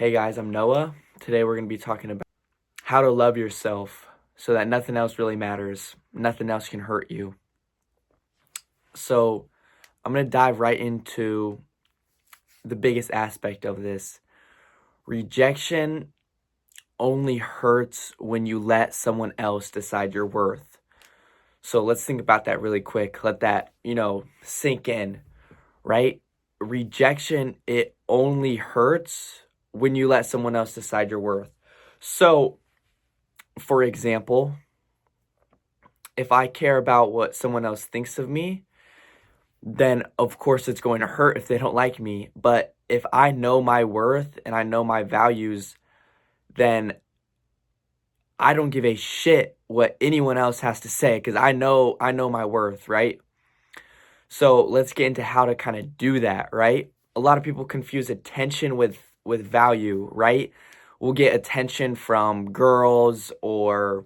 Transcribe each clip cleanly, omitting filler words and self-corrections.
Hey guys, I'm Noah. Today we're going to be talking about how to love yourself so that nothing else really matters. Nothing else can hurt you. So I'm going to dive right into the biggest aspect of this. Rejection only hurts when you let someone else decide your worth. So let's think about that really quick. Let that, sink in, right? Rejection, it only hurts when you let someone else decide your worth. So, for example, if I care about what someone else thinks of me, then of course it's going to hurt if they don't like me. But if I know my worth and I know my values, then I don't give a shit what anyone else has to say because I know my worth, right? So let's get into how to kind of do that, right? A lot of people confuse attention with value, right? We'll get attention from girls or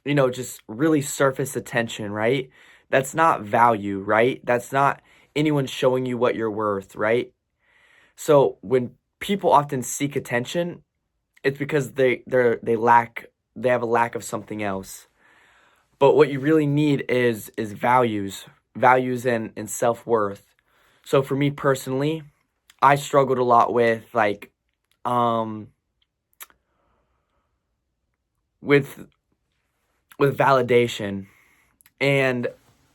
just really surface attention, right? That's not value, right? That's not anyone showing you what you're worth, right? So when people often seek attention, it's because they have a lack of something else. But what you really need is values and self-worth. So for me personally, I struggled a lot with um with with validation, and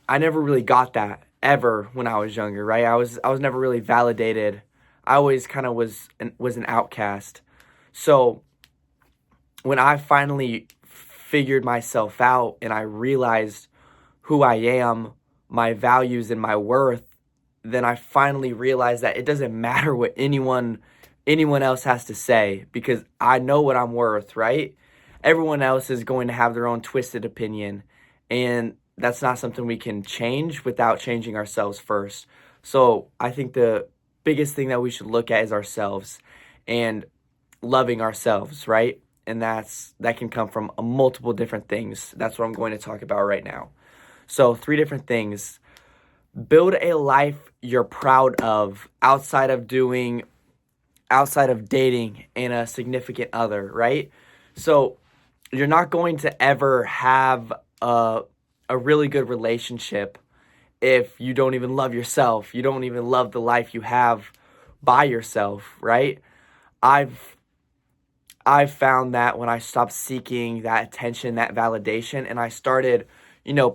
I never really got that ever when I was younger, right? I was never really validated. I always kind of was an outcast. So when I finally figured myself out and I realized who I am, my values and my worth, then I finally realized that it doesn't matter what anyone else has to say because I know what I'm worth, right? Everyone else is going to have their own twisted opinion, and that's not something we can change without changing ourselves first. So I think the biggest thing that we should look at is ourselves and loving ourselves, right? And that can come from multiple different things. That's what I'm going to talk about right now. So, three different things. Build a life you're proud of outside of dating and a significant other, right? So, you're not going to ever have a really good relationship if you don't even love yourself. You don't even love the life you have by yourself, right? I've I've found that when I stopped seeking that attention, that validation, and I started,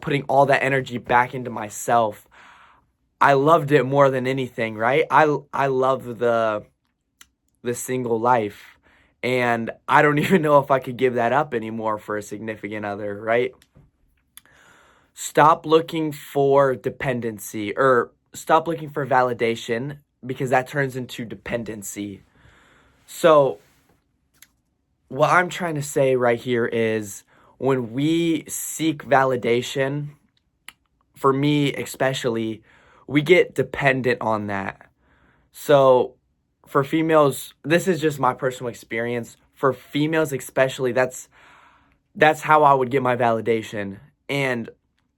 putting all that energy back into myself, I loved it more than anything, right? I love the single life, and I don't even know if I could give that up anymore for a significant other, right? Stop looking for dependency or stop looking for validation because that turns into dependency. So, what I'm trying to say right here is when we seek validation, for me especially, we get dependent on that. So for females, this is just my personal experience. For females especially, that's how I would get my validation. And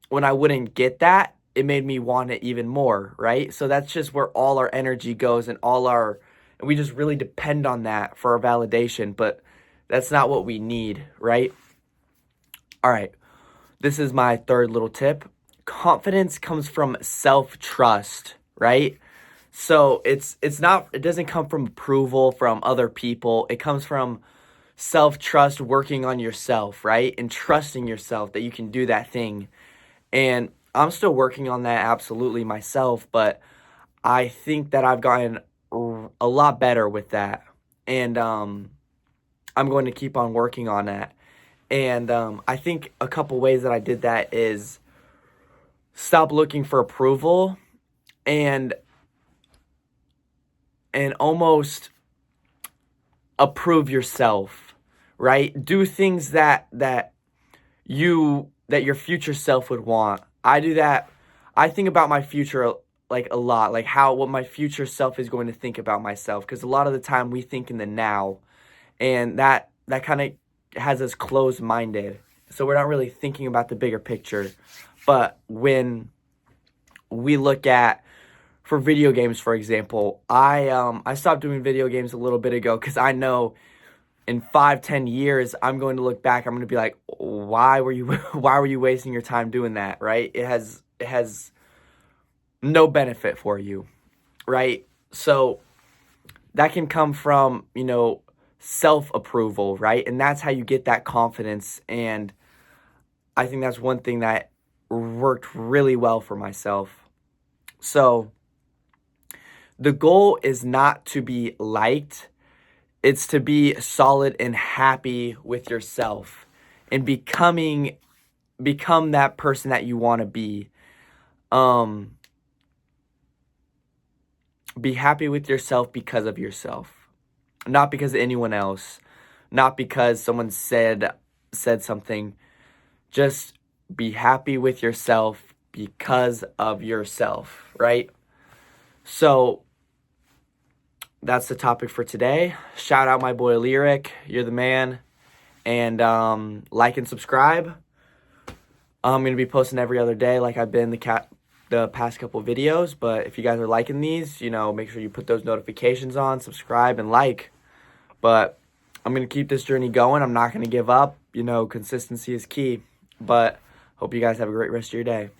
when I wouldn't get that, it made me want it even more, right? So that's just where all our energy goes and we just really depend on that for our validation, but that's not what we need, right? All right. This is my third little tip. Confidence comes from self-trust, right? So it doesn't come from approval from other people. It comes from self-trust, working on yourself, right? And trusting yourself that you can do that thing. And I'm still working on that absolutely myself, but I think that I've gotten a lot better with that. And I'm going to keep on working on that. And I think a couple ways that I did that is stop looking for approval and almost approve yourself, right? Do things that your future self would want. I do that. I think about my future like a lot, like what my future self is going to think about myself because a lot of the time we think in the now, and that kind of has us closed-minded. So we're not really thinking about the bigger picture. But when we look at, for video games, for example, I stopped doing video games a little bit ago because I know in 5-10 years I'm going to look back. I'm going to be like, why were you why were you wasting your time doing that? Right? It has no benefit for you, right? So that can come from, self-approval, right? And that's how you get that confidence. And I think that's one thing that worked really well for myself. So the goal is not to be liked, it's to be solid and happy with yourself and become that person that you want to be. Um be happy with yourself because of yourself, not because of anyone else, not because someone said something. Just be happy with yourself because of yourself, right? So that's the topic for today. Shout out my boy Lyric. You're the man. And like and subscribe. I'm going to be posting every other day like I've been the past couple videos. But if you guys are liking these, make sure you put those notifications on, subscribe, and like. But I'm going to keep this journey going. I'm not going to give up. Consistency is key. But hope you guys have a great rest of your day.